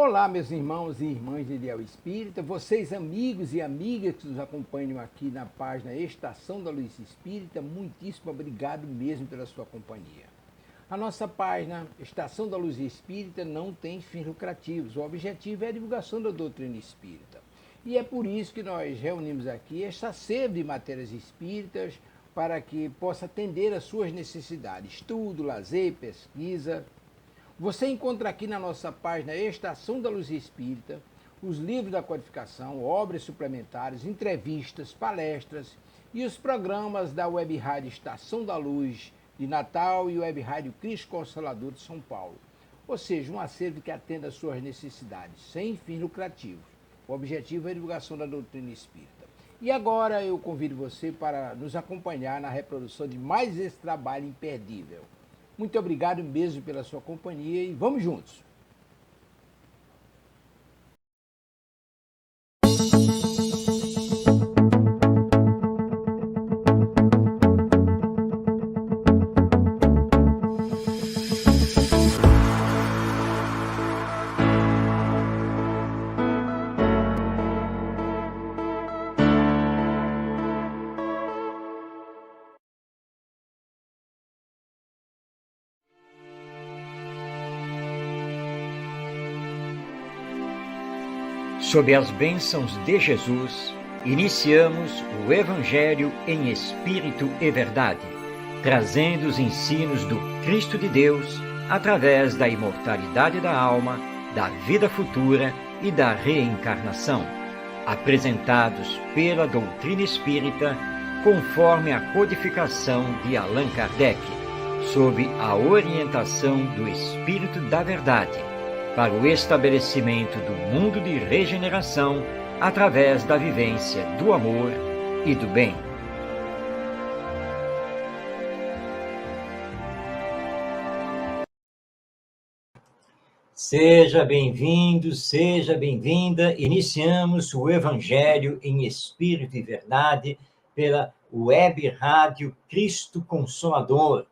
Olá, meus irmãos e irmãs de Ideal Espírita, vocês amigos e amigas que nos acompanham aqui na página Estação da Luz Espírita, muitíssimo obrigado mesmo pela sua companhia. A nossa página Estação da Luz Espírita não tem fins lucrativos, o objetivo é a divulgação da doutrina espírita. E é por isso que nós reunimos aqui esta sede de matérias espíritas para que possa atender às suas necessidades, estudo, lazer, pesquisa. Você encontra aqui na nossa página Estação da Luz Espírita os livros da codificação, obras suplementares, entrevistas, palestras e os programas da Web Rádio Estação da Luz de Natal e Web Rádio Cristo Consolador de São Paulo. Ou seja, um acervo que atenda às suas necessidades, sem fins lucrativos. O objetivo é a divulgação da doutrina espírita. E agora eu convido você para nos acompanhar na reprodução de mais esse trabalho imperdível. Muito obrigado mesmo pela sua companhia e vamos juntos! Sob as bênçãos de Jesus, iniciamos o Evangelho em Espírito e Verdade, trazendo os ensinos do Cristo de Deus através da imortalidade da alma, da vida futura e da reencarnação, apresentados pela doutrina espírita conforme a codificação de Allan Kardec, sob a orientação do Espírito da Verdade, para o estabelecimento do mundo de regeneração através da vivência do amor e do bem. Seja bem-vindo, seja bem-vinda. Iniciamos o Evangelho em Espírito e Verdade pela Web Rádio Cristo Consolador.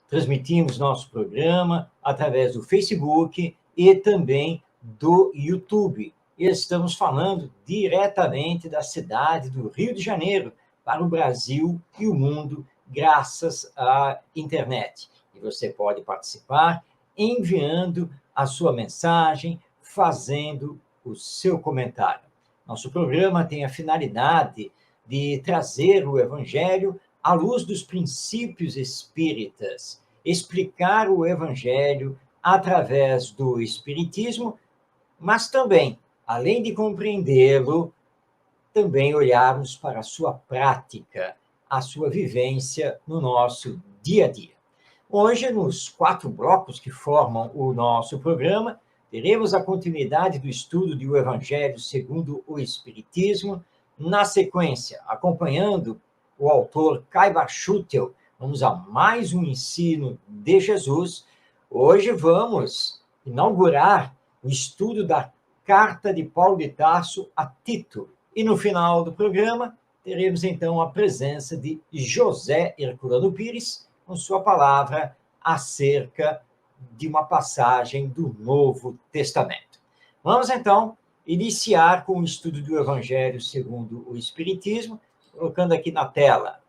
Transmitimos nosso programa através do Facebook e também do YouTube. E estamos falando diretamente da cidade do Rio de Janeiro para o Brasil e o mundo, graças à internet. E você pode participar enviando a sua mensagem, fazendo o seu comentário. Nosso programa tem a finalidade de trazer o Evangelho à luz dos princípios espíritas, explicar o Evangelho através do Espiritismo, mas também, além de compreendê-lo, também olharmos para a sua prática, a sua vivência no nosso dia a dia. Hoje, nos 4 blocos que formam o nosso programa, teremos a continuidade do estudo do Evangelho segundo o Espiritismo. Na sequência, acompanhando o autor Caibar Schutel, vamos a mais um ensino de Jesus. Hoje vamos inaugurar o estudo da Carta de Paulo de Tarso a Tito. E no final do programa, teremos então a presença de José Herculano Pires, com sua palavra acerca de uma passagem do Novo Testamento. Vamos então iniciar com o estudo do Evangelho segundo o Espiritismo, colocando aqui na tela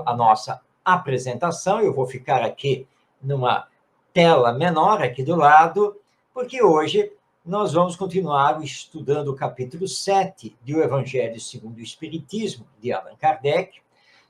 a nossa apresentação. Eu vou ficar aqui numa tela menor aqui do lado, porque hoje nós vamos continuar estudando o capítulo 7 do Evangelho segundo o Espiritismo, de Allan Kardec,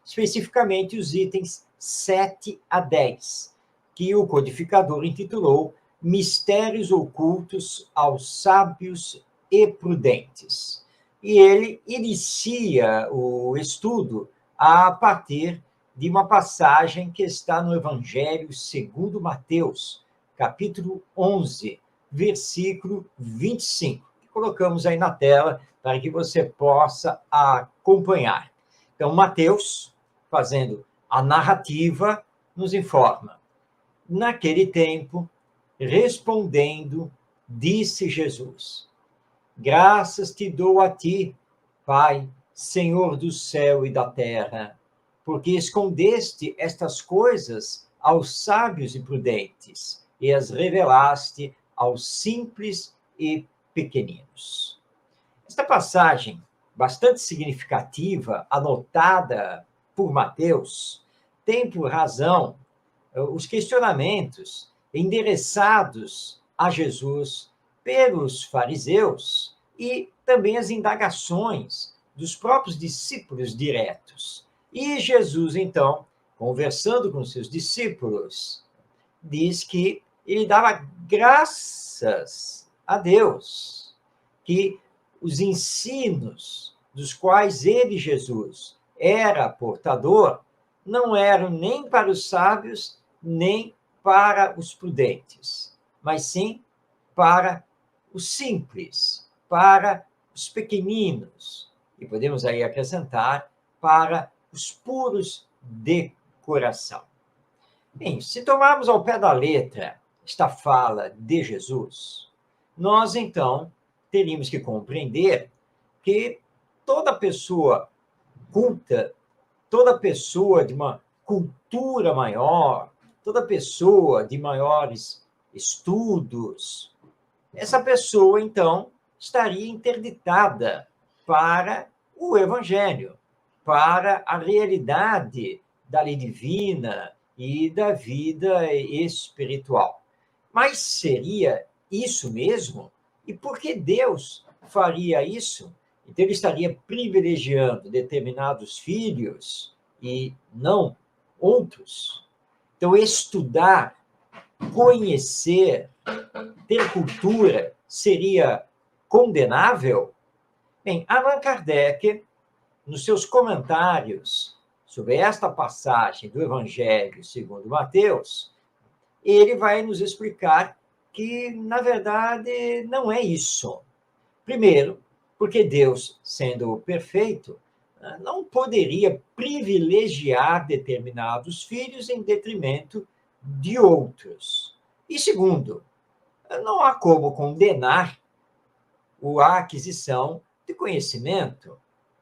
especificamente os itens 7 a 10, que o codificador intitulou Mistérios Ocultos aos Sábios e Prudentes. E ele inicia o estudo a partir de uma passagem que está no Evangelho segundo Mateus, capítulo 11, versículo 25. Colocamos aí na tela para que você possa acompanhar. Então, Mateus, fazendo a narrativa, nos informa. Naquele tempo, respondendo, disse Jesus: Graças te dou a ti, Pai, Senhor do céu e da terra, porque escondeste estas coisas aos sábios e prudentes, e as revelaste aos simples e pequeninos. Esta passagem, bastante significativa, anotada por Mateus, tem por razão os questionamentos endereçados a Jesus pelos fariseus e também as indagações dos próprios discípulos diretos. E Jesus, então, conversando com seus discípulos, diz que ele dava graças a Deus, que os ensinos dos quais ele, Jesus, era portador, não eram nem para os sábios, nem para os prudentes, mas sim para os simples, para os pequeninos, e podemos aí acrescentar, para os puros de coração. Bem, se tomarmos ao pé da letra esta fala de Jesus, nós então teríamos que compreender que toda pessoa culta, toda pessoa de uma cultura maior, toda pessoa de maiores estudos, essa pessoa, então, estaria interditada para o Evangelho, para a realidade da lei divina e da vida espiritual. Mas seria isso mesmo? E por que Deus faria isso? Então, ele estaria privilegiando determinados filhos e não outros? Então, estudar, conhecer, ter cultura seria condenável? Bem, Allan Kardec, nos seus comentários sobre esta passagem do Evangelho segundo Mateus, ele vai nos explicar que, na verdade, não é isso. Primeiro, porque Deus, sendo perfeito, não poderia privilegiar determinados filhos em detrimento de outros. E segundo, não há como condenar a aquisição de conhecimento.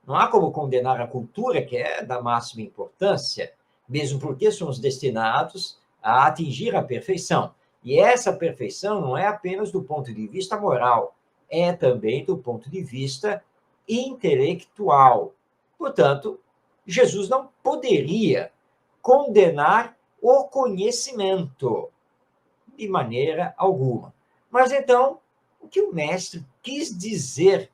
Não há como condenar a cultura, que é da máxima importância, mesmo porque somos destinados a atingir a perfeição. E essa perfeição não é apenas do ponto de vista moral, é também do ponto de vista intelectual. Portanto, Jesus não poderia condenar o conhecimento de maneira alguma. Mas então, o que o mestre quis dizer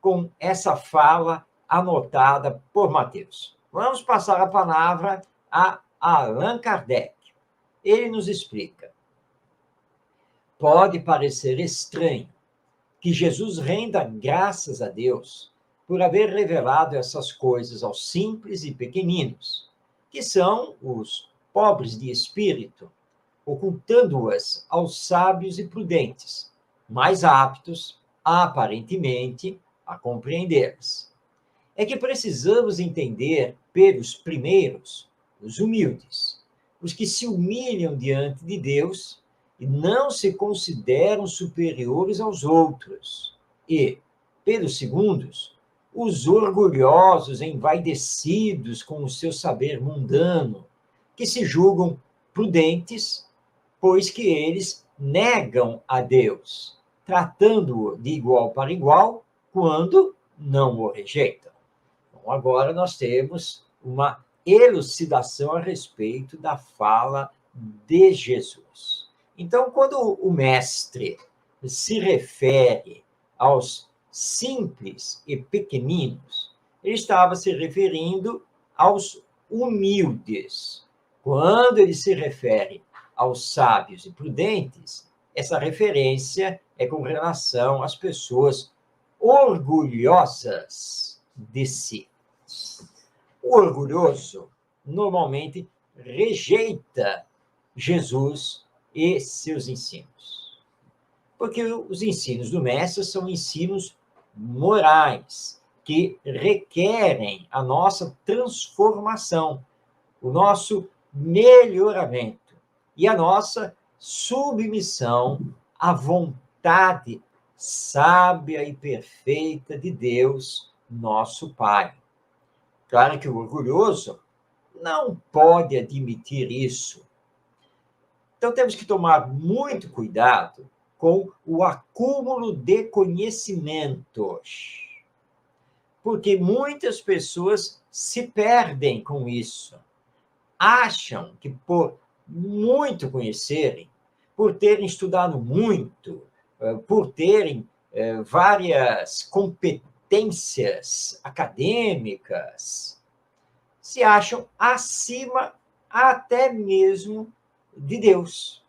com essa fala anotada por Mateus? Vamos passar a palavra a Allan Kardec. Ele nos explica. Pode parecer estranho que Jesus renda graças a Deus por haver revelado essas coisas aos simples e pequeninos, que são os pobres de espírito, ocultando-as aos sábios e prudentes, mais aptos, aparentemente, a compreendê-las. É que precisamos entender pelos primeiros, os humildes, os que se humilham diante de Deus e não se consideram superiores aos outros, e, pelos segundos, os orgulhosos envaidecidos com o seu saber mundano, que se julgam prudentes, pois que eles negam a Deus, tratando-o de igual para igual, quando não o rejeitam. Então, agora nós temos uma elucidação a respeito da fala de Jesus. Então, quando o mestre se refere aos simples e pequeninos, ele estava se referindo aos humildes. Quando ele se refere aos sábios e prudentes, essa referência é com relação às pessoas orgulhosas de si. O orgulhoso normalmente rejeita Jesus e seus ensinos. Porque os ensinos do mestre são ensinos morais, que requerem a nossa transformação, o nosso melhoramento e a nossa submissão à vontade sábia e perfeita de Deus, nosso Pai. Claro que o orgulhoso não pode admitir isso. Então, temos que tomar muito cuidado com o acúmulo de conhecimentos. Porque muitas pessoas se perdem com isso. Acham que por muito conhecerem, por terem estudado muito, por terem várias competências acadêmicas, se acham acima até mesmo de Deus.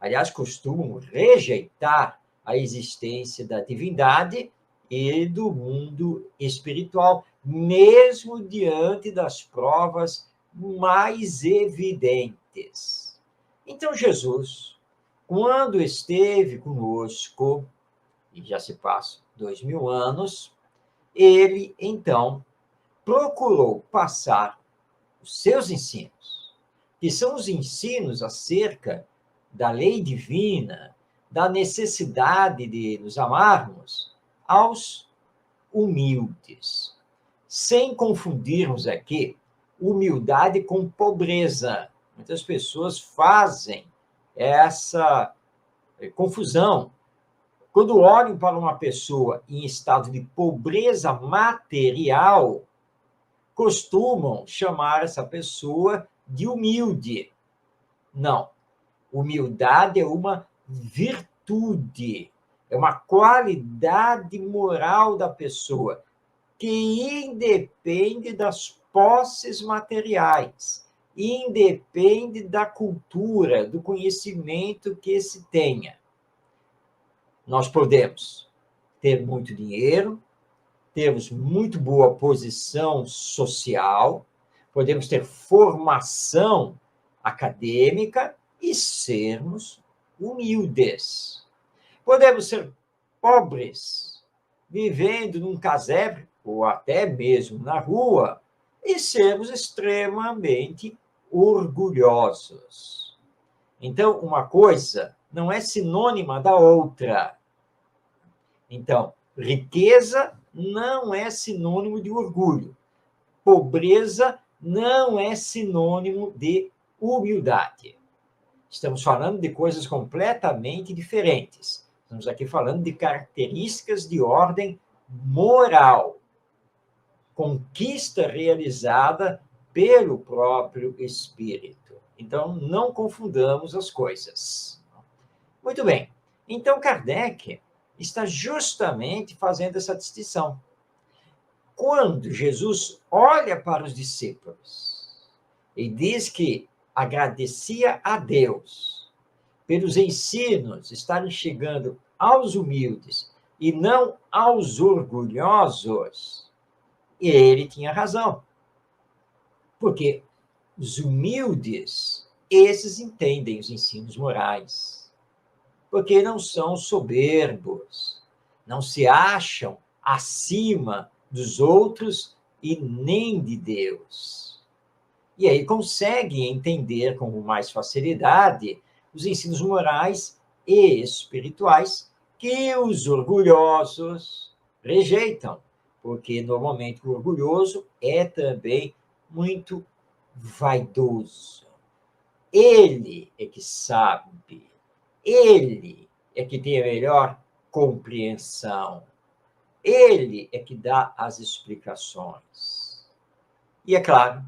Aliás, costumam rejeitar a existência da divindade e do mundo espiritual, mesmo diante das provas mais evidentes. Então, Jesus, quando esteve conosco, e já se passam 2000 anos, ele, então, procurou passar os seus ensinos, que são os ensinos acerca da lei divina, da necessidade de nos amarmos, aos humildes, sem confundirmos aqui humildade com pobreza. Muitas pessoas fazem essa confusão. Quando olham para uma pessoa em estado de pobreza material, costumam chamar essa pessoa de humilde. Não. Humildade é uma virtude, é uma qualidade moral da pessoa que independe das posses materiais, independe da cultura, do conhecimento que se tenha. Nós podemos ter muito dinheiro, termos muito boa posição social, podemos ter formação acadêmica e sermos humildes. Podemos ser pobres, vivendo num casebre, ou até mesmo na rua, e sermos extremamente orgulhosos. Então, uma coisa não é sinônima da outra. Então, riqueza não é sinônimo de orgulho. Pobreza não é sinônimo de humildade. Estamos falando de coisas completamente diferentes. Estamos aqui falando de características de ordem moral. Conquista realizada pelo próprio Espírito. Então, não confundamos as coisas. Muito bem. Então, Kardec está justamente fazendo essa distinção. Quando Jesus olha para os discípulos e diz que agradecia a Deus pelos ensinos estarem chegando aos humildes e não aos orgulhosos, ele tinha razão. Porque os humildes, esses entendem os ensinos morais. Porque não são soberbos, não se acham acima dos outros e nem de Deus. E aí conseguem entender com mais facilidade os ensinos morais e espirituais que os orgulhosos rejeitam, porque normalmente o orgulhoso é também muito vaidoso. Ele é que sabe, ele é que tem a melhor compreensão, ele é que dá as explicações. E é claro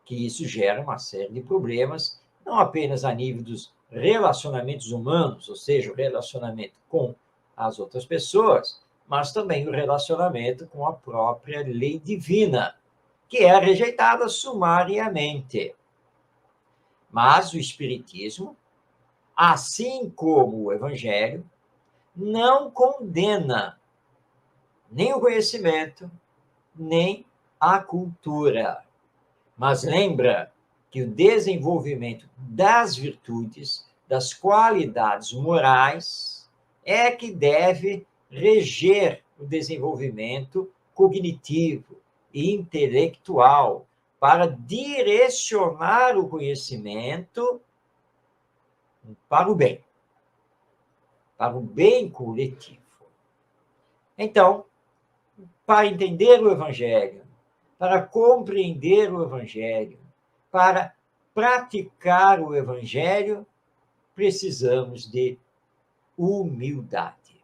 que isso gera uma série de problemas, não apenas a nível dos relacionamentos humanos, ou seja, o relacionamento com as outras pessoas, mas também o relacionamento com a própria lei divina, que é rejeitada sumariamente. Mas o Espiritismo, assim como o Evangelho, não condena nem o conhecimento, nem a cultura. Mas lembra que o desenvolvimento das virtudes, das qualidades morais, é que deve reger o desenvolvimento cognitivo e intelectual para direcionar o conhecimento para o bem coletivo. Então, para entender o Evangelho, para compreender o Evangelho, para praticar o Evangelho, precisamos de humildade.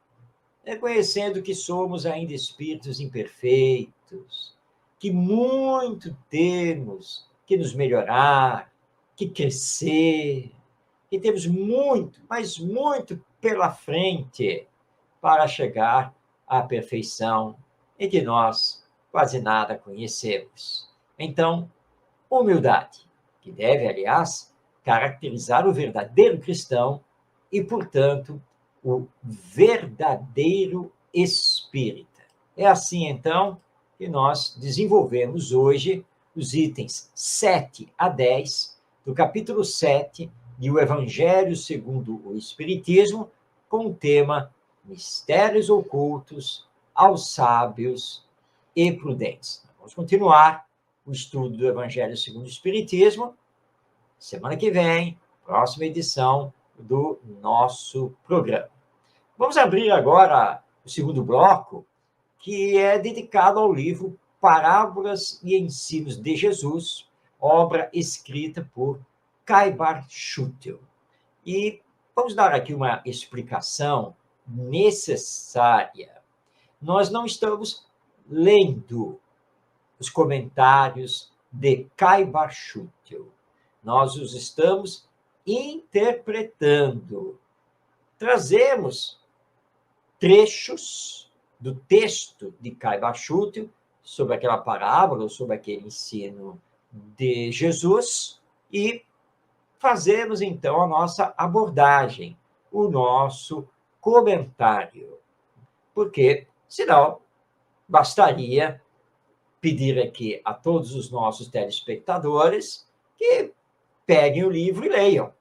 Reconhecendo que somos ainda espíritos imperfeitos, que muito temos que nos melhorar, que crescer, que temos muito, mas muito pela frente para chegar à perfeição e que nós quase nada conhecemos. Então, humildade, que deve, aliás, caracterizar o verdadeiro cristão e, portanto, o verdadeiro espírita. É assim, então, que nós desenvolvemos hoje os itens 7 a 10 do capítulo 7 de O Evangelho segundo o Espiritismo, com o tema Mistérios Ocultos aos Sábios e Prudentes. Vamos continuar o estudo do Evangelho segundo o Espiritismo. Semana que vem, próxima edição do nosso programa. Vamos abrir agora o segundo bloco, que é dedicado ao livro Parábolas e Ensinos de Jesus, obra escrita por Caibar Schutel. E vamos dar aqui uma explicação necessária. Nós não estamos lendo os comentários de Caibar Schutel. Nós os estamos interpretando. Trazemos trechos do texto de Caibar Schutel sobre aquela parábola, sobre aquele ensino de Jesus, e fazemos, então, a nossa abordagem, o nosso comentário. Porque, senão, bastaria pedir aqui a todos os nossos telespectadores que peguem o livro e leiam.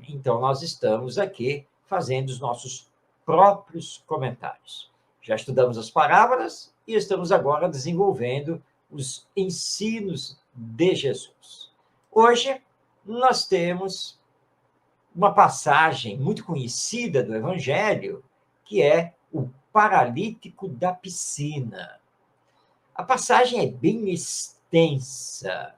Então, nós estamos aqui fazendo os nossos próprios comentários. Já estudamos as parábolas e estamos agora desenvolvendo os ensinos de Jesus. Hoje, nós temos uma passagem muito conhecida do Evangelho, que é o paralítico da piscina. A passagem é bem extensa.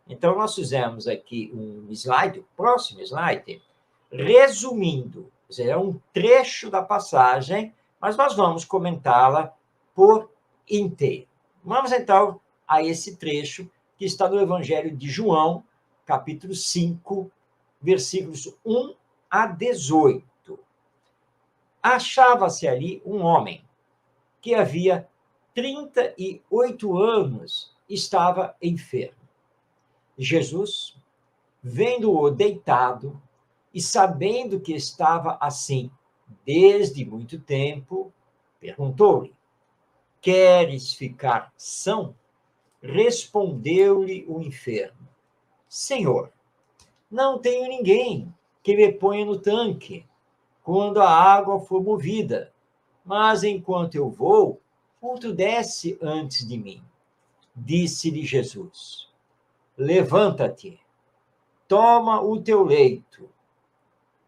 Então, nós fizemos aqui um slide, o próximo slide, resumindo. Ou seja, é um trecho da passagem, mas nós vamos comentá-la por inteiro. Vamos, então, a esse trecho que está no Evangelho de João, capítulo 5, versículos 1 a 18. Achava-se ali um homem que havia 38 anos estava enfermo. Jesus, vendo-o deitado e sabendo que estava assim desde muito tempo, perguntou-lhe: queres ficar são? Respondeu-lhe o enfermo: Senhor, não tenho ninguém que me ponha no tanque quando a água for movida, mas enquanto eu vou, outro desce antes de mim. Disse-lhe Jesus: levanta-te, toma o teu leito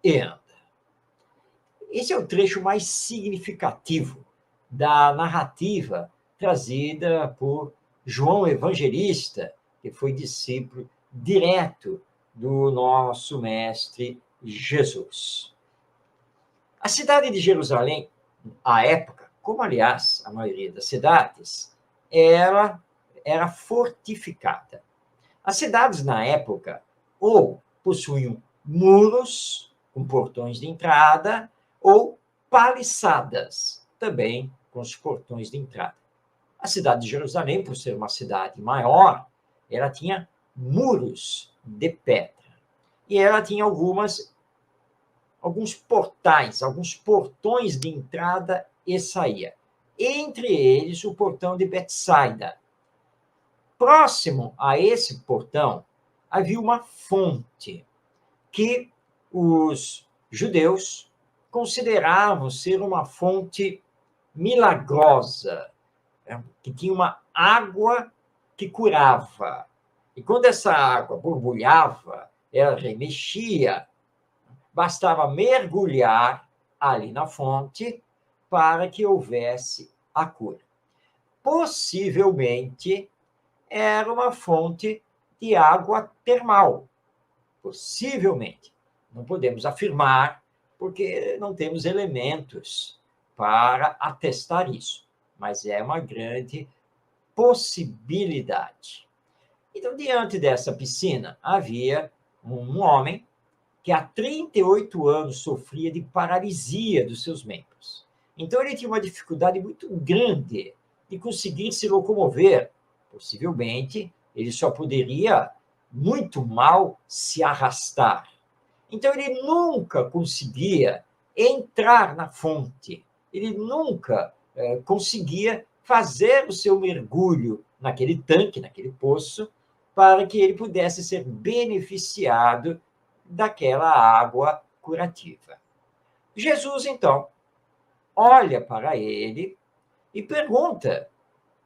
e anda. Esse é o trecho mais significativo da narrativa trazida por João Evangelista, que foi discípulo direto do nosso mestre Jesus. A cidade de Jerusalém, à época, como aliás a maioria das cidades, era fortificada. As cidades na época ou possuíam muros com portões de entrada ou paliçadas, também com os portões de entrada. A cidade de Jerusalém, por ser uma cidade maior, ela tinha muros de pedra. E ela tinha alguns portais, alguns portões de entrada e saída. Entre eles, o portão de Betsaida. Próximo a esse portão, havia uma fonte que os judeus consideravam ser uma fonte milagrosa, que tinha uma água que curava. E quando essa água borbulhava, ela remexia, bastava mergulhar ali na fonte para que houvesse a cura. Possivelmente, era uma fonte de água termal. Possivelmente. Não podemos afirmar, porque não temos elementos para atestar isso, mas é uma grande possibilidade. Então, diante dessa piscina, havia um homem que há 38 anos sofria de paralisia dos seus membros. Então, ele tinha uma dificuldade muito grande de conseguir se locomover. Possivelmente, ele só poderia, muito mal, se arrastar. Então, ele nunca conseguia entrar na fonte. Ele nunca conseguia fazer o seu mergulho naquele tanque, naquele poço, para que ele pudesse ser beneficiado daquela água curativa. Jesus, então, olha para ele e pergunta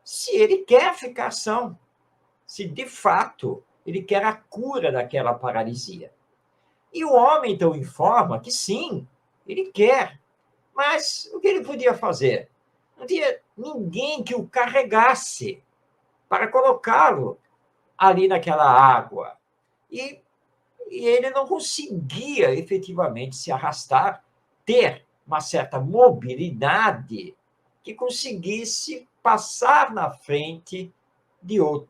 se ele quer ficar são, se de fato ele quer a cura daquela paralisia. E o homem, então, informa que sim, ele quer. Mas o que ele podia fazer? Não tinha ninguém que o carregasse para colocá-lo ali naquela água. E ele não conseguia efetivamente se arrastar, ter uma certa mobilidade que conseguisse passar na frente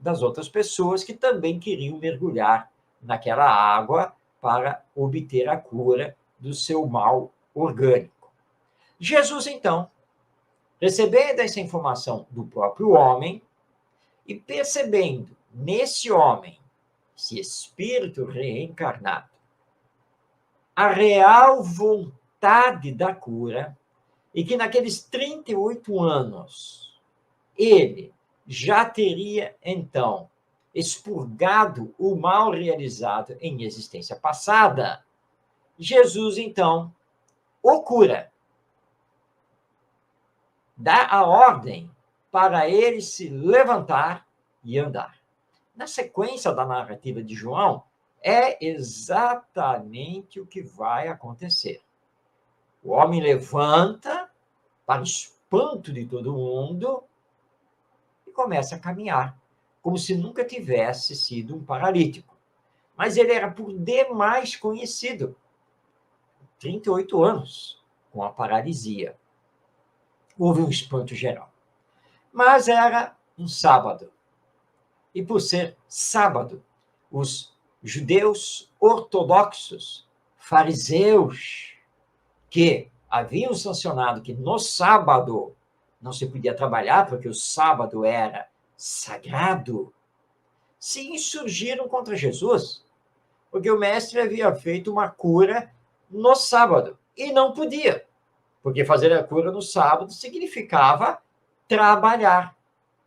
das outras pessoas que também queriam mergulhar naquela água para obter a cura do seu mal orgânico. Jesus, então, recebendo essa informação do próprio homem e percebendo nesse homem, esse espírito reencarnado, a real vontade da cura, e que naqueles 38 anos ele já teria, então, expurgado o mal realizado em existência passada, Jesus, então, o cura. Dá a ordem para ele se levantar e andar. Na sequência da narrativa de João, é exatamente o que vai acontecer. O homem levanta, para o espanto de todo mundo, e começa a caminhar, como se nunca tivesse sido um paralítico. Mas ele era por demais conhecido. 38 anos, com a paralisia. Houve um espanto geral. Mas era um sábado. E por ser sábado, os judeus ortodoxos, fariseus, que haviam sancionado que no sábado não se podia trabalhar, porque o sábado era sagrado, se insurgiram contra Jesus, porque o mestre havia feito uma cura no sábado, e não podia, porque fazer a cura no sábado significava trabalhar,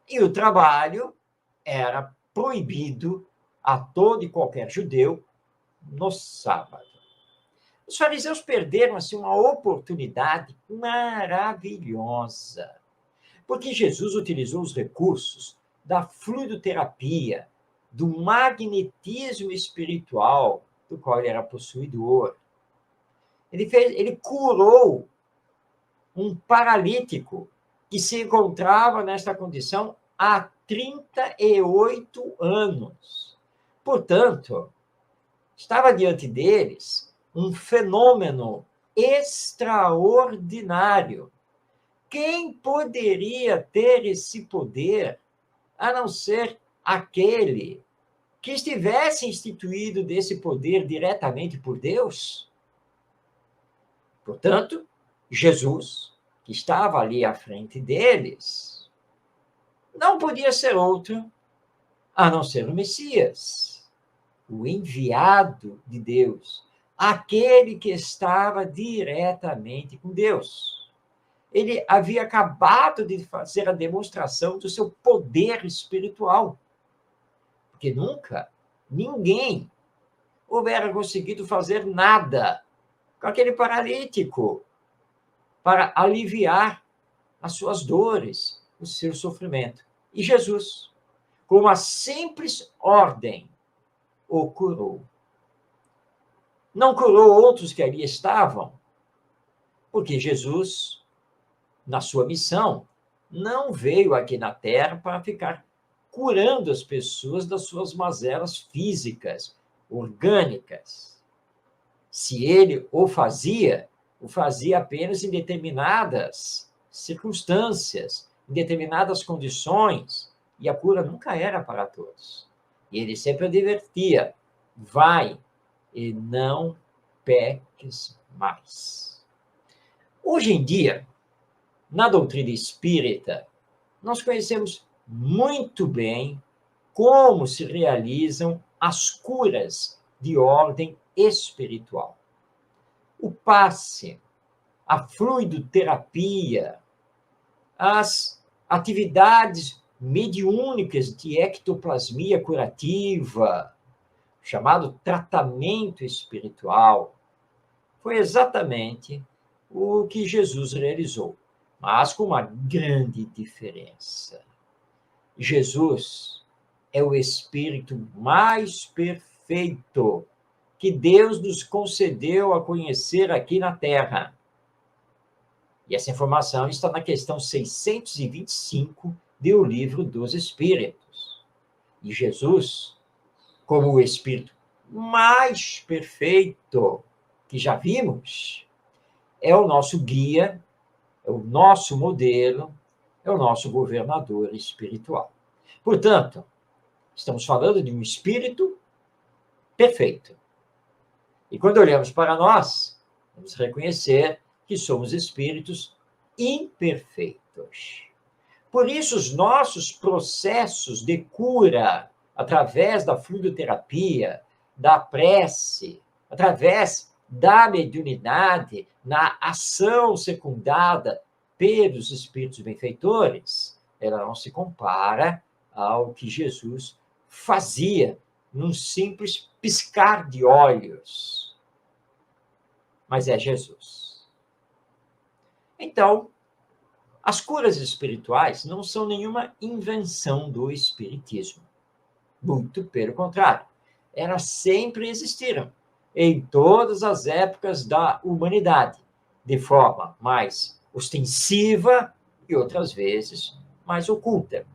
e o trabalho era proibido a todo e qualquer judeu no sábado. Os fariseus perderam assim uma oportunidade maravilhosa, porque Jesus utilizou os recursos da fluidoterapia, do magnetismo espiritual, do qual ele era possuidor. Ele curou um paralítico que se encontrava nesta condição há 38 anos. Portanto, estava diante deles um fenômeno extraordinário. Quem poderia ter esse poder, a não ser aquele que estivesse instituído desse poder diretamente por Deus? Portanto, Jesus, que estava ali à frente deles, não podia ser outro a não ser o Messias, o enviado de Deus, aquele que estava diretamente com Deus. Ele havia acabado de fazer a demonstração do seu poder espiritual, porque nunca ninguém houvera conseguido fazer nada com aquele paralítico para aliviar as suas dores, o seu sofrimento. E Jesus, com uma simples ordem, o curou. Não curou outros que ali estavam, porque Jesus, na sua missão, não veio aqui na Terra para ficar curando as pessoas das suas mazelas físicas, orgânicas. Se ele o fazia, o fazia apenas em determinadas circunstâncias, em determinadas condições, e a cura nunca era para todos. E ele sempre advertia: vai e não peques mais. Hoje em dia, na doutrina espírita, nós conhecemos muito bem como se realizam as curas de ordem espiritual. O passe, a fluidoterapia, as atividades mediúnicas de ectoplasmia curativa, chamado tratamento espiritual, foi exatamente o que Jesus realizou, mas com uma grande diferença. Jesus é o Espírito mais perfeito que Deus nos concedeu a conhecer aqui na Terra. E essa informação está na questão 625 do Livro dos Espíritos. E Jesus, como o Espírito mais perfeito que já vimos, é o nosso guia, é o nosso modelo, é o nosso governador espiritual. Portanto, estamos falando de um espírito perfeito. E quando olhamos para nós, vamos reconhecer que somos espíritos imperfeitos. Por isso, os nossos processos de cura, através da fluidoterapia, da prece, através da mediunidade, na ação secundada pelos espíritos benfeitores, ela não se compara ao que Jesus fazia num simples piscar de olhos. Mas é Jesus. Então, as curas espirituais não são nenhuma invenção do espiritismo. Muito pelo contrário. Elas sempre existiram, em todas as épocas da humanidade, de forma mais ostensiva e outras vezes mais oculta.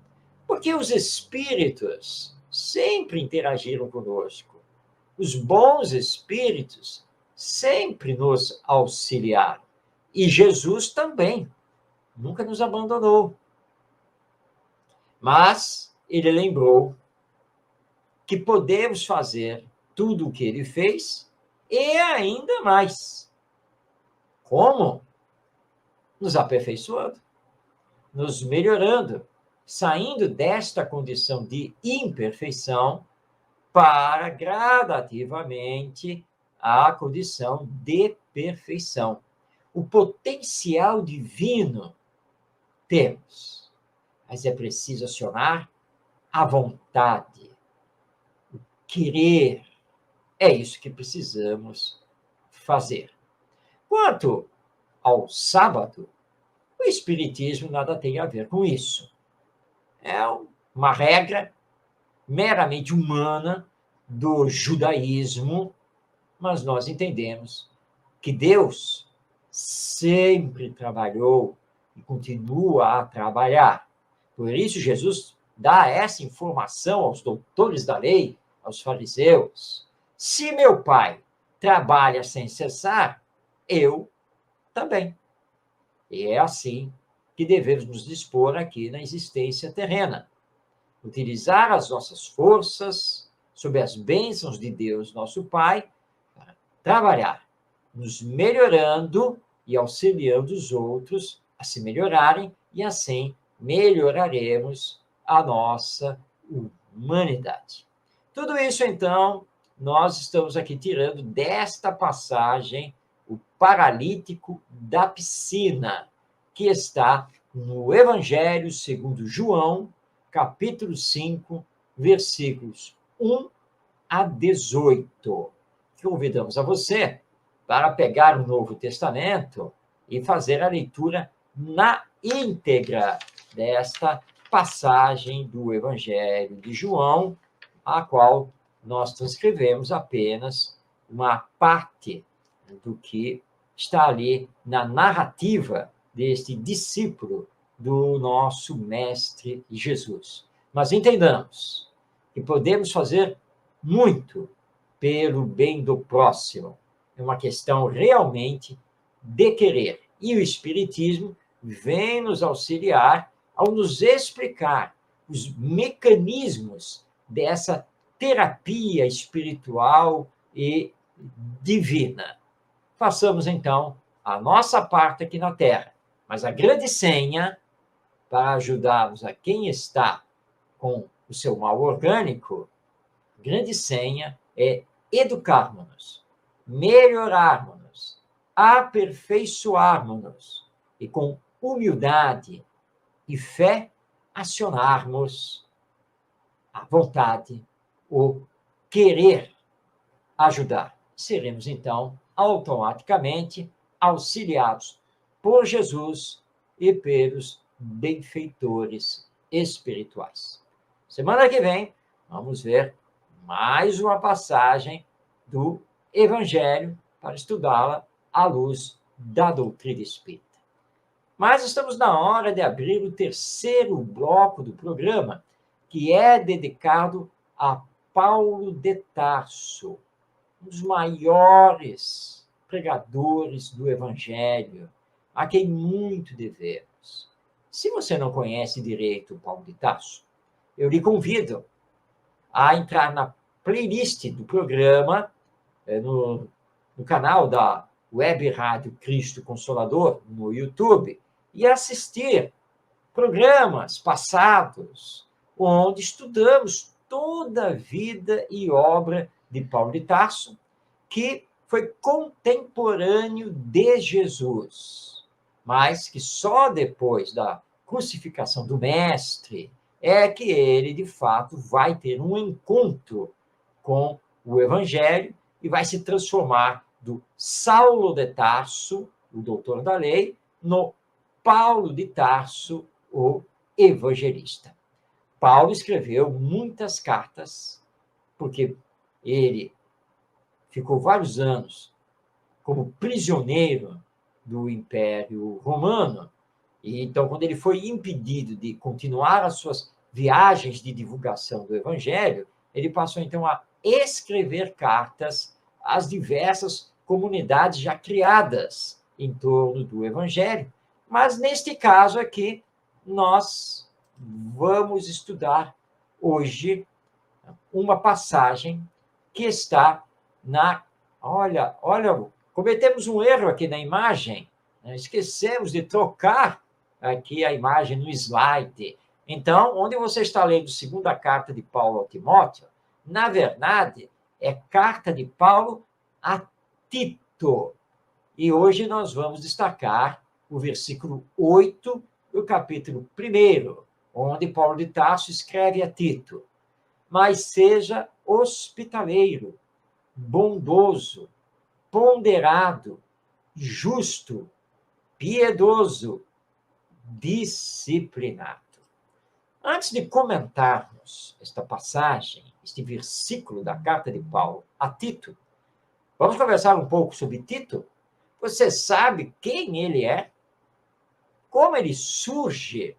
Porque os espíritos sempre interagiram conosco. Os bons espíritos sempre nos auxiliaram. E Jesus também nunca nos abandonou. Mas ele lembrou que podemos fazer tudo o que ele fez e ainda mais. Como? Nos aperfeiçoando, nos melhorando, saindo desta condição de imperfeição para gradativamente a condição de perfeição. O potencial divino temos, mas é preciso acionar a vontade, o querer. É isso que precisamos fazer. Quanto ao sábado, o Espiritismo nada tem a ver com isso. É uma regra meramente humana do judaísmo, mas nós entendemos que Deus sempre trabalhou e continua a trabalhar. Por isso, Jesus dá essa informação aos doutores da lei, aos fariseus. Se meu Pai trabalha sem cessar, eu também. E é assim que devemos nos dispor aqui na existência terrena. Utilizar as nossas forças, sob as bênçãos de Deus, nosso Pai, para trabalhar, nos melhorando e auxiliando os outros a se melhorarem, e assim melhoraremos a nossa humanidade. Tudo isso, então, nós estamos aqui tirando desta passagem o paralítico da piscina, que está no Evangelho segundo João, capítulo 5, versículos 1 a 18. Convidamos a você para pegar o Novo Testamento e fazer a leitura na íntegra desta passagem do Evangelho de João, a qual nós transcrevemos apenas uma parte do que está ali na narrativa deste discípulo do nosso Mestre Jesus. Mas entendamos que podemos fazer muito pelo bem do próximo. É uma questão realmente de querer. E o Espiritismo vem nos auxiliar ao nos explicar os mecanismos dessa terapia espiritual e divina. Façamos, então, a nossa parte aqui na Terra. Mas a grande senha para ajudarmos a quem está com o seu mal orgânico, a grande senha é educarmos-nos, melhorarmos-nos, aperfeiçoarmos-nos e, com humildade e fé, acionarmos a vontade, o querer ajudar. Seremos, então, automaticamente auxiliados por Jesus e pelos benfeitores espirituais. Semana que vem, vamos ver mais uma passagem do Evangelho para estudá-la à luz da doutrina espírita. Mas estamos na hora de abrir o terceiro bloco do programa, que é dedicado a Paulo de Tarso, um dos maiores pregadores do Evangelho, a quem muito devemos. Se você não conhece direito Paulo de Tarso, eu lhe convido a entrar na playlist do programa, no canal da Web Rádio Cristo Consolador, no YouTube, e assistir programas passados, onde estudamos toda a vida e obra de Paulo de Tarso, que foi contemporâneo de Jesus, mas que só depois da crucificação do Mestre é que ele, de fato, vai ter um encontro com o Evangelho e vai se transformar do Saulo de Tarso, o doutor da lei, no Paulo de Tarso, o evangelista. Paulo escreveu muitas cartas, porque ele ficou vários anos como prisioneiro do Império Romano. E então, quando ele foi impedido de continuar as suas viagens de divulgação do Evangelho, ele passou, então, a escrever cartas às diversas comunidades já criadas em torno do Evangelho. Mas, neste caso aqui, nós vamos estudar hoje uma passagem que está na... Olha, cometemos um erro aqui na imagem, né? Esquecemos de trocar aqui a imagem no slide. Então, onde você está lendo a segunda carta de Paulo ao Timóteo, na verdade, é carta de Paulo a Tito. E hoje nós vamos destacar o versículo 8 do capítulo 1, onde Paulo de Tarso escreve a Tito: mas seja hospitaleiro, bondoso, ponderado, justo, piedoso, disciplinado. Antes de comentarmos esta passagem, este versículo da carta de Paulo a Tito, vamos conversar um pouco sobre Tito? Você sabe quem ele é? Como ele surge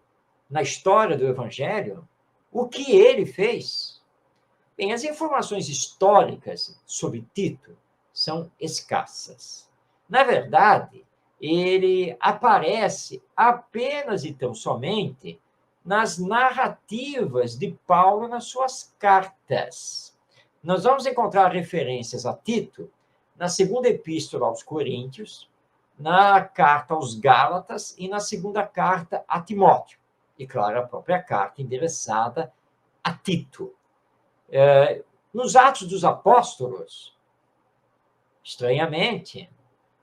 na história do Evangelho? O que ele fez? Bem, as informações históricas sobre Tito são escassas. Na verdade, ele aparece apenas e tão somente nas narrativas de Paulo nas suas cartas. Nós vamos encontrar referências a Tito na segunda epístola aos Coríntios, na carta aos Gálatas e na segunda carta a Timóteo. E, claro, a própria carta endereçada a Tito. Nos Atos dos Apóstolos, estranhamente,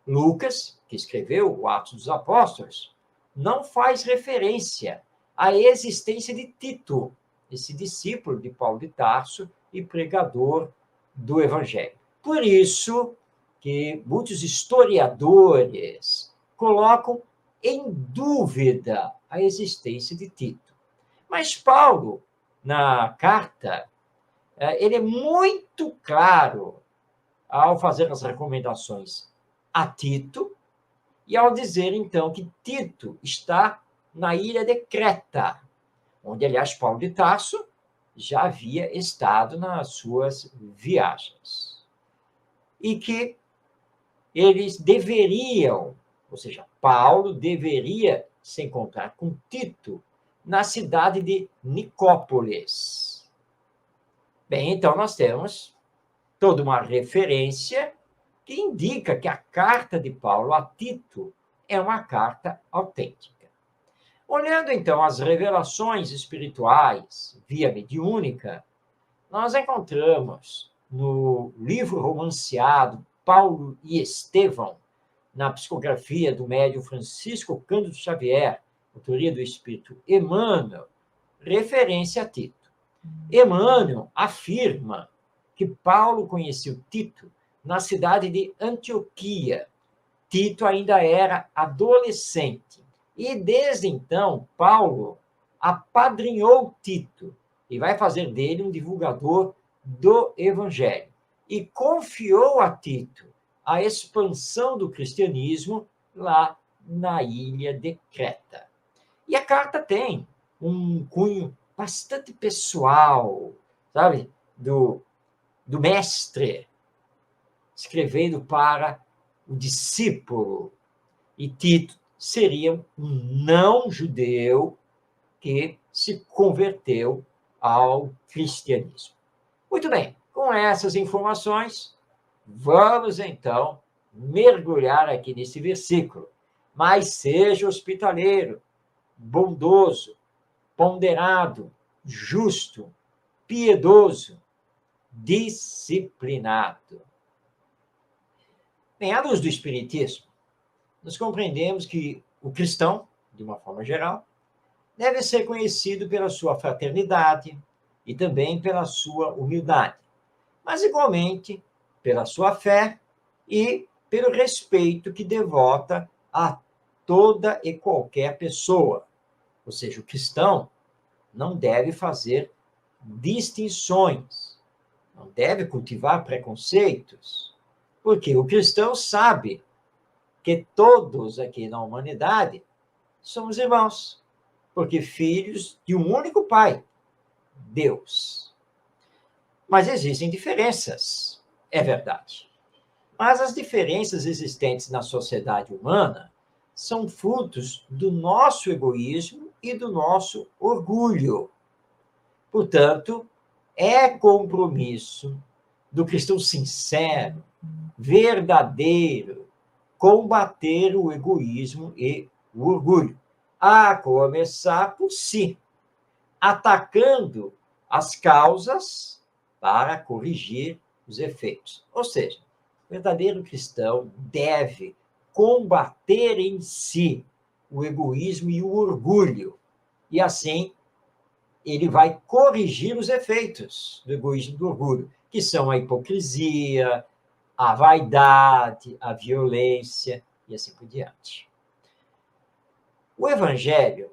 Lucas, que escreveu o Atos dos Apóstolos, não faz referência à existência de Tito, esse discípulo de Paulo de Tarso e pregador do Evangelho. Por isso que muitos historiadores colocam em dúvida a existência de Tito. Mas Paulo, na carta, ele é muito claro ao fazer as recomendações a Tito e ao dizer, então, que Tito está na ilha de Creta, onde, aliás, Paulo de Tarso já havia estado nas suas viagens. E que eles deveriam Ou seja, Paulo deveria se encontrar com Tito na cidade de Nicópolis. Bem, então nós temos toda uma referência que indica que a carta de Paulo a Tito é uma carta autêntica. Olhando, então, as revelações espirituais via mediúnica, nós encontramos no livro romanceado Paulo e Estevão, na psicografia do médium Francisco Cândido Xavier, autoria do espírito Emmanuel, referência a Tito. Emmanuel afirma que Paulo conheceu Tito na cidade de Antioquia. Tito ainda era adolescente. E, desde então, Paulo apadrinhou Tito e vai fazer dele um divulgador do Evangelho. E confiou a Tito a expansão do cristianismo lá na ilha de Creta. E a carta tem um cunho bastante pessoal, sabe? Do mestre, escrevendo para o discípulo. E Tito seria um não-judeu que se converteu ao cristianismo. Muito bem, com essas informações, vamos então mergulhar aqui nesse versículo. Mas seja hospitaleiro, bondoso, ponderado, justo, piedoso, disciplinado. Bem, à luz do Espiritismo, nós compreendemos que o cristão, de uma forma geral, deve ser conhecido pela sua fraternidade e também pela sua humildade, mas igualmente pela sua fé e pelo respeito que devota a toda e qualquer pessoa. Ou seja, o cristão não deve fazer distinções, não deve cultivar preconceitos, porque o cristão sabe que todos aqui na humanidade somos irmãos, porque filhos de um único Pai, Deus. Mas existem diferenças, é verdade. Mas as diferenças existentes na sociedade humana são frutos do nosso egoísmo e do nosso orgulho. Portanto, é compromisso do cristão sincero, verdadeiro, combater o egoísmo e o orgulho, a começar por si, atacando as causas para corrigir os efeitos. Ou seja, o verdadeiro cristão deve combater em si o egoísmo e o orgulho, e assim ele vai corrigir os efeitos do egoísmo e do orgulho, que são a hipocrisia, a vaidade, a violência e assim por diante. O Evangelho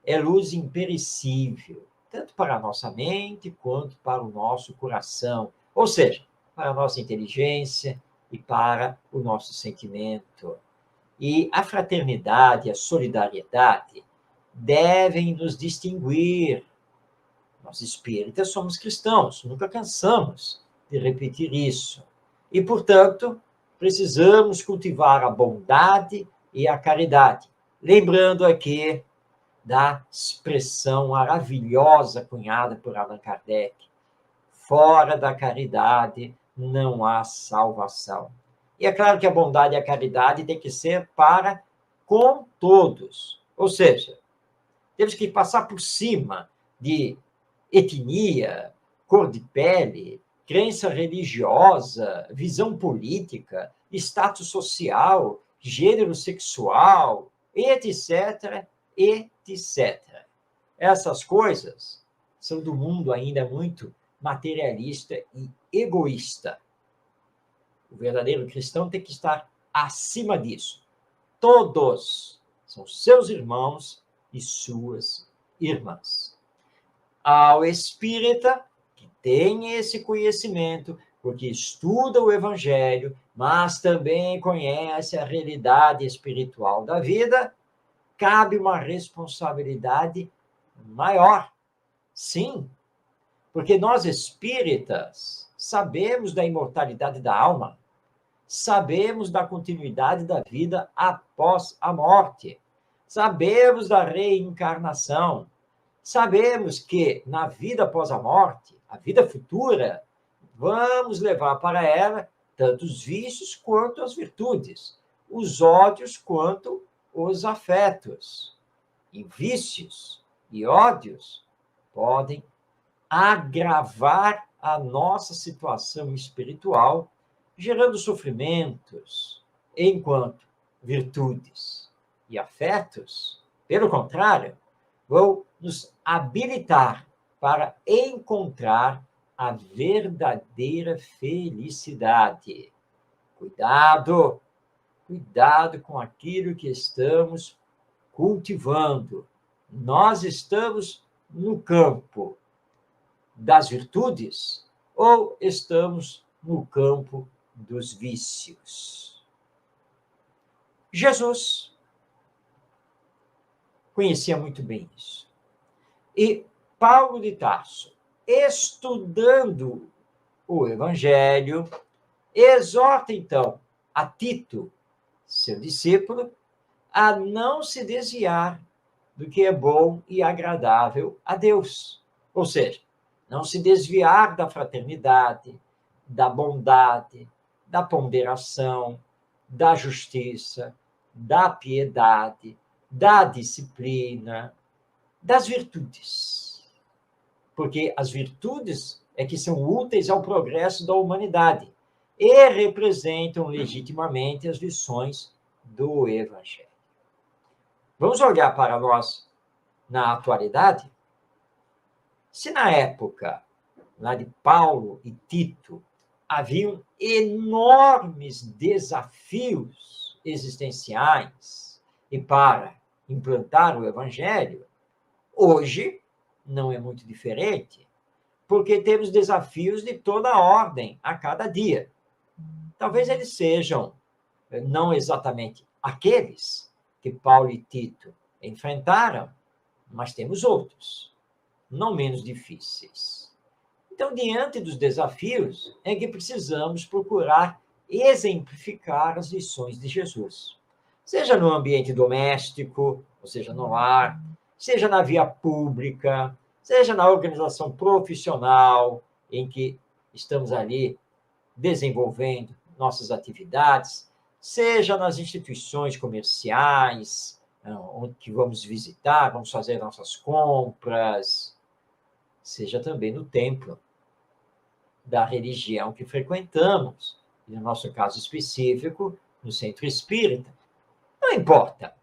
é luz imperecível, tanto para a nossa mente quanto para o nosso coração, ou seja, para a nossa inteligência e para o nosso sentimento. E a fraternidade e a solidariedade devem nos distinguir. Nós espíritas somos cristãos, nunca cansamos de repetir isso. E, portanto, precisamos cultivar a bondade e a caridade. Lembrando aqui da expressão maravilhosa cunhada por Allan Kardec: fora da caridade não há salvação. E é claro que a bondade e a caridade tem que ser para com todos. Ou seja, temos que passar por cima de etnia, cor de pele, crença religiosa, visão política, status social, gênero sexual, etc., etc. Essas coisas são do mundo ainda muito materialista e egoísta. O verdadeiro cristão tem que estar acima disso. Todos são seus irmãos e suas irmãs. Ao espírita que tem esse conhecimento, porque estuda o Evangelho, mas também conhece a realidade espiritual da vida, cabe uma responsabilidade maior. Sim, porque nós espíritas sabemos da imortalidade da alma, sabemos da continuidade da vida após a morte, sabemos da reencarnação, sabemos que na vida após a morte, a vida futura, vamos levar para ela tanto os vícios quanto as virtudes, os ódios quanto os afetos. E vícios e ódios podem agravar a nossa situação espiritual, gerando sofrimentos, enquanto virtudes e afetos, pelo contrário, vão nos habilitar para encontrar a verdadeira felicidade. Cuidado, cuidado com aquilo que estamos cultivando. Nós estamos no campo das virtudes ou estamos no campo dos vícios? Jesus conhecia muito bem isso. E Paulo de Tarso, estudando o Evangelho, exorta, então, a Tito, seu discípulo, a não se desviar do que é bom e agradável a Deus. Ou seja, não se desviar da fraternidade, da bondade, da ponderação, da justiça, da piedade, da disciplina, das virtudes. Porque as virtudes é que são úteis ao progresso da humanidade e representam legitimamente as lições do Evangelho. Vamos olhar para nós na atualidade? Se na época lá de Paulo e Tito haviam enormes desafios existenciais e para implantar o Evangelho, hoje não é muito diferente, porque temos desafios de toda a ordem a cada dia. Talvez eles sejam não exatamente aqueles que Paulo e Tito enfrentaram, mas temos outros, não menos difíceis. Então, diante dos desafios, é que precisamos procurar exemplificar as lições de Jesus. Seja no ambiente doméstico, ou seja, no lar, seja na via pública, seja na organização profissional, em que estamos ali desenvolvendo nossas atividades, seja nas instituições comerciais, onde que vamos visitar, vamos fazer nossas compras, seja também no templo da religião que frequentamos, e no nosso caso específico, no centro espírita. Não importa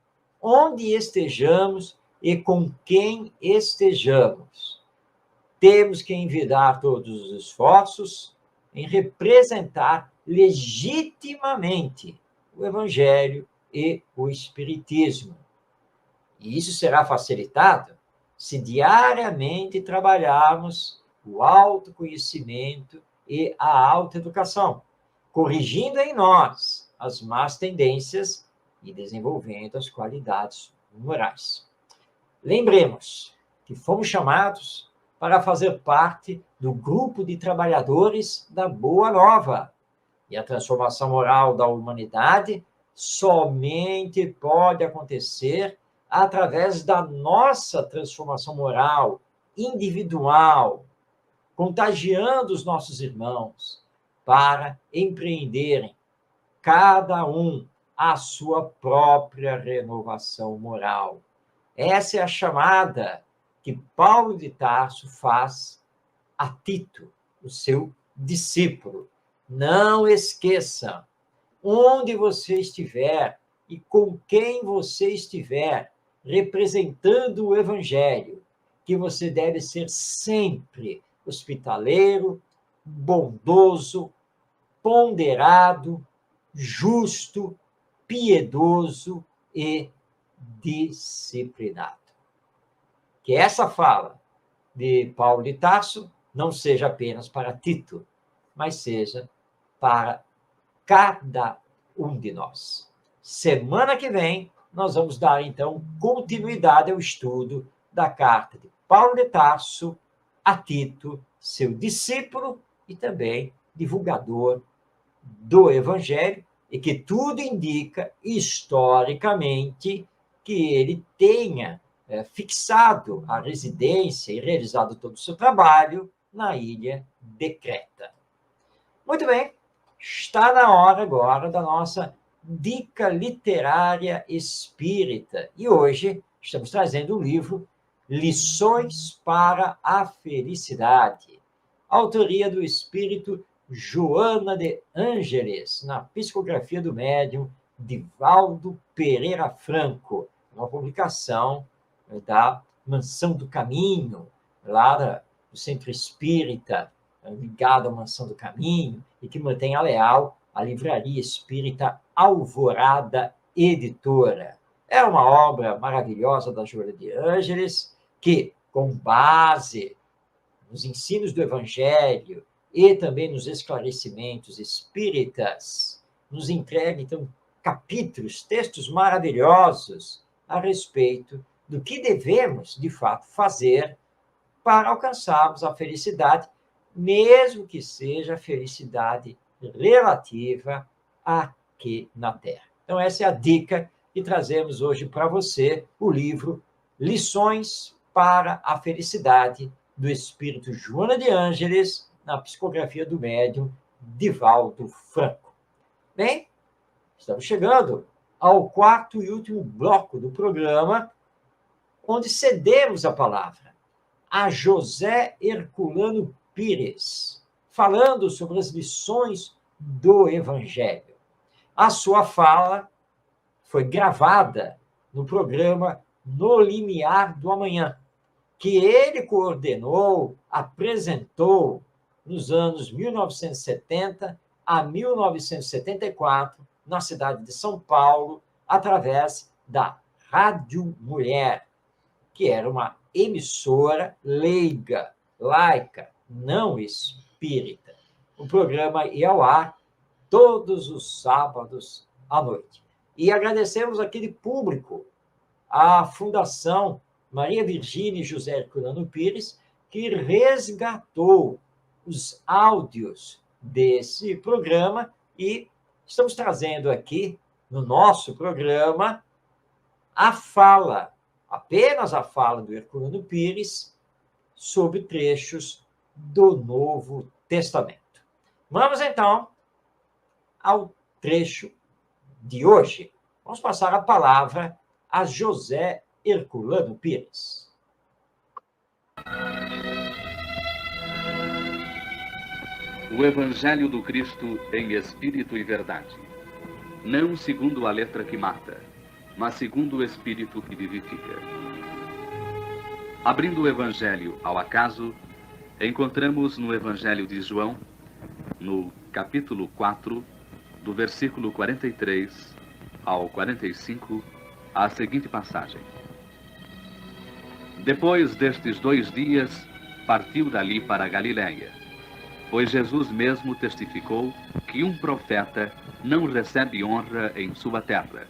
onde estejamos e com quem estejamos, temos que envidar todos os esforços em representar legitimamente o Evangelho e o Espiritismo. E isso será facilitado se diariamente trabalharmos o autoconhecimento e a autoeducação, corrigindo em nós as más tendências e desenvolvendo as qualidades morais. Lembremos que fomos chamados para fazer parte do grupo de trabalhadores da Boa Nova. E a transformação moral da humanidade somente pode acontecer através da nossa transformação moral individual, contagiando os nossos irmãos para empreenderem, cada um, a sua própria renovação moral. Essa é a chamada que Paulo de Tarso faz a Tito, o seu discípulo. Não esqueça, onde você estiver e com quem você estiver, representando o Evangelho, que você deve ser sempre hospitaleiro, bondoso, ponderado, justo, piedoso e disciplinado. Que essa fala de Paulo de Tarso não seja apenas para Tito, mas seja para cada um de nós. Semana que vem, nós vamos dar, então, continuidade ao estudo da carta de Paulo de Tarso a Tito, seu discípulo e também divulgador do Evangelho e que tudo indica, historicamente, que ele tenha fixado a residência e realizado todo o seu trabalho na ilha de Creta. Muito bem, está na hora agora da nossa dica literária espírita. E hoje estamos trazendo o livro Lições para a Felicidade, autoria do espírito Joana de Ângeles, na psicografia do médium Divaldo Pereira Franco, uma publicação da Mansão do Caminho, lá do Centro Espírita, ligado à Mansão do Caminho, e que mantém a leal a Livraria Espírita Alvorada Editora. É uma obra maravilhosa da Joana de Ângeles, que, com base nos ensinos do Evangelho e também nos esclarecimentos espíritas, nos entrega, então, capítulos, textos maravilhosos a respeito do que devemos, de fato, fazer para alcançarmos a felicidade, mesmo que seja a felicidade relativa aqui na Terra. Então, essa é a dica que trazemos hoje para você, o livro Lições para a Felicidade, do espírito Joana de Ângeles, na psicografia do médium Divaldo Franco. Bem, estamos chegando ao quarto e último bloco do programa, onde cedemos a palavra a José Herculano Pires, falando sobre as lições do Evangelho. A sua fala foi gravada no programa No Limiar do Amanhã, que ele coordenou, apresentou nos anos 1970 a 1974, na cidade de São Paulo, através da Rádio Mulher, que era uma emissora leiga, laica, não espírita. O programa ia ao ar todos os sábados à noite. E agradecemos aquele público, a Fundação Maria Virgínia e José Herculano Pires, que resgatou os áudios desse programa e estamos trazendo aqui, no nosso programa, a fala, apenas a fala do Herculano Pires, sobre trechos do Novo Testamento. Vamos, então, ao trecho de hoje. Vamos passar a palavra a José Herculano Pires. O Evangelho do Cristo em Espírito e Verdade. Não segundo a letra que mata, mas segundo o Espírito que vivifica. Abrindo o Evangelho ao acaso, encontramos no Evangelho de João, no capítulo 4, do versículo 43 ao 45, a seguinte passagem. Depois destes 2 dias, partiu dali para a Galiléia, pois Jesus mesmo testificou que um profeta não recebe honra em sua terra.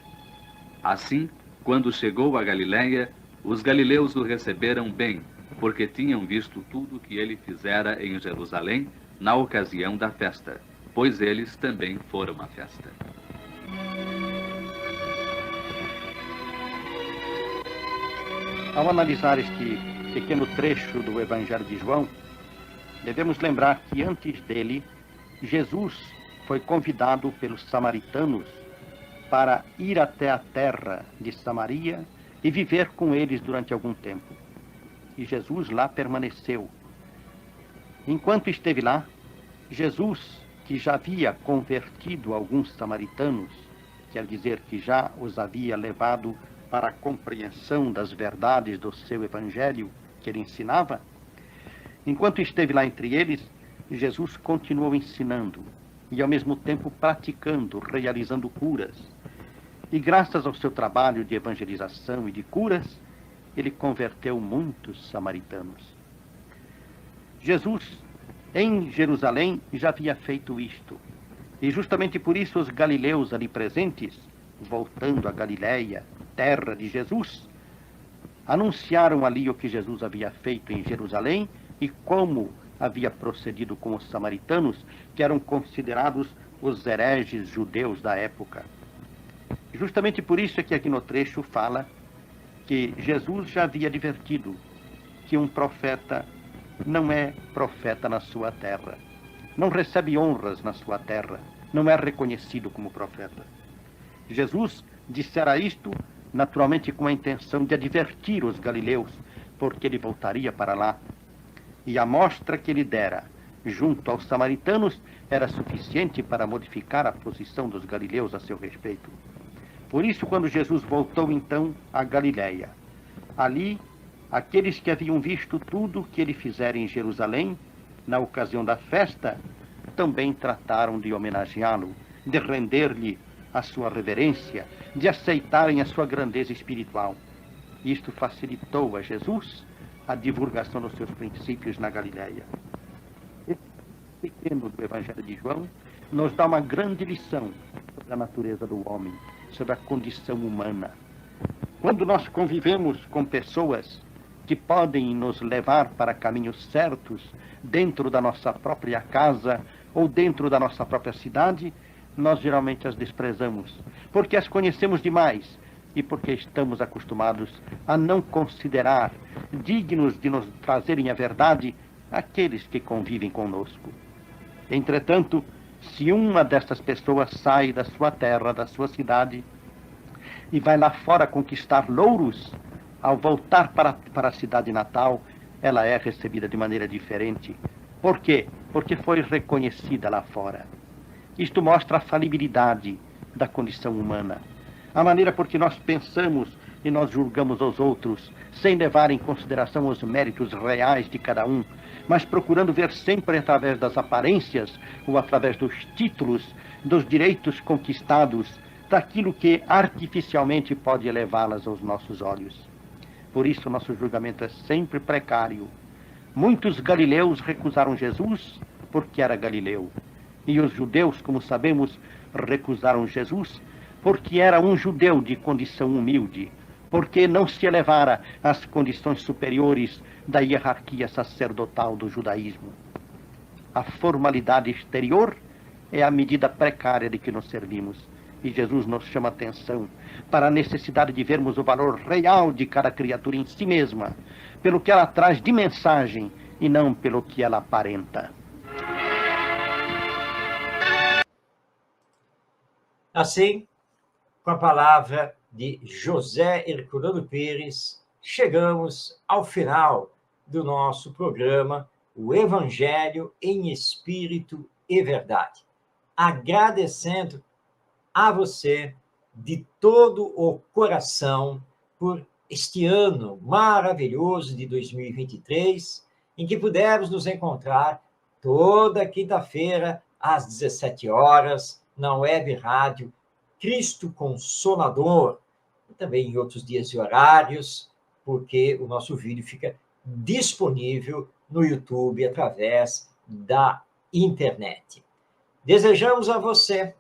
Assim, quando chegou a Galiléia, os galileus o receberam bem, porque tinham visto tudo que ele fizera em Jerusalém na ocasião da festa, pois eles também foram à festa. Ao analisar este pequeno trecho do Evangelho de João, devemos lembrar que antes dele, Jesus foi convidado pelos samaritanos para ir até a terra de Samaria e viver com eles durante algum tempo. E Jesus lá permaneceu. Enquanto esteve lá, Jesus, que já havia convertido alguns samaritanos, quer dizer que já os havia levado para a compreensão das verdades do seu evangelho que ele ensinava, enquanto esteve lá entre eles, Jesus continuou ensinando e ao mesmo tempo praticando, realizando curas. E graças ao seu trabalho de evangelização e de curas, ele converteu muitos samaritanos. Jesus, em Jerusalém, já havia feito isto. E justamente por isso os galileus ali presentes, voltando a Galiléia, terra de Jesus, anunciaram ali o que Jesus havia feito em Jerusalém e como havia procedido com os samaritanos, que eram considerados os hereges judeus da época. Justamente por isso é que aqui no trecho fala que Jesus já havia advertido que um profeta não é profeta na sua terra, não recebe honras na sua terra, não é reconhecido como profeta. Jesus dissera isto naturalmente com a intenção de advertir os galileus, porque ele voltaria para lá. E a mostra que ele dera junto aos samaritanos era suficiente para modificar a posição dos galileus a seu respeito. Por isso, quando Jesus voltou então a Galiléia, ali, aqueles que haviam visto tudo o que ele fizera em Jerusalém, na ocasião da festa, também trataram de homenageá-lo, de render-lhe a sua reverência, de aceitarem a sua grandeza espiritual. Isto facilitou a Jesus a divulgação dos seus princípios na Galiléia. Esse pequeno do Evangelho de João nos dá uma grande lição sobre a natureza do homem, sobre a condição humana. Quando nós convivemos com pessoas que podem nos levar para caminhos certos dentro da nossa própria casa ou dentro da nossa própria cidade, nós geralmente as desprezamos, porque as conhecemos demais e porque estamos acostumados a não considerar dignos de nos trazerem a verdade aqueles que convivem conosco. Entretanto, se uma dessas pessoas sai da sua terra, da sua cidade, e vai lá fora conquistar louros, ao voltar para a cidade natal, ela é recebida de maneira diferente. Por quê? Porque foi reconhecida lá fora. Isto mostra a falibilidade da condição humana. A maneira por que nós pensamos e nós julgamos os outros, sem levar em consideração os méritos reais de cada um, mas procurando ver sempre através das aparências ou através dos títulos, dos direitos conquistados, daquilo que artificialmente pode elevá-las aos nossos olhos. Por isso nosso julgamento é sempre precário. Muitos galileus recusaram Jesus porque era galileu. E os judeus, como sabemos, recusaram Jesus porque era um judeu de condição humilde, porque não se elevara às condições superiores da hierarquia sacerdotal do judaísmo. A formalidade exterior é a medida precária de que nos servimos. E Jesus nos chama a atenção para a necessidade de vermos o valor real de cada criatura em si mesma, pelo que ela traz de mensagem e não pelo que ela aparenta. Assim, com a palavra de José Herculano Pires, chegamos ao final do nosso programa, o Evangelho em Espírito e Verdade. Agradecendo a você de todo o coração por este ano maravilhoso de 2023, em que pudemos nos encontrar toda quinta-feira às 17 horas na web rádio Cristo Consolador, e também em outros dias e horários, porque o nosso vídeo fica disponível no YouTube através da internet. Desejamos a você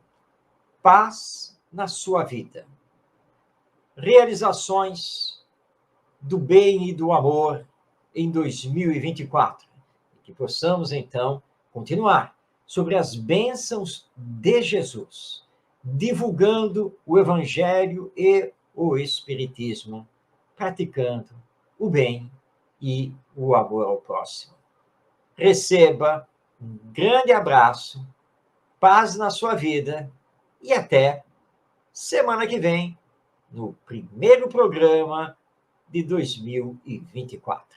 paz na sua vida, realizações do bem e do amor em 2024, e que possamos, então, continuar sobre as bênçãos de Jesus, divulgando o Evangelho e o Espiritismo, praticando o bem e o amor ao próximo. Receba um grande abraço, paz na sua vida e até semana que vem, no primeiro programa de 2024.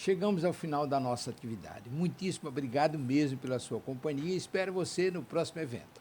Chegamos ao final da nossa atividade. Muitíssimo obrigado mesmo pela sua companhia e espero você no próximo evento.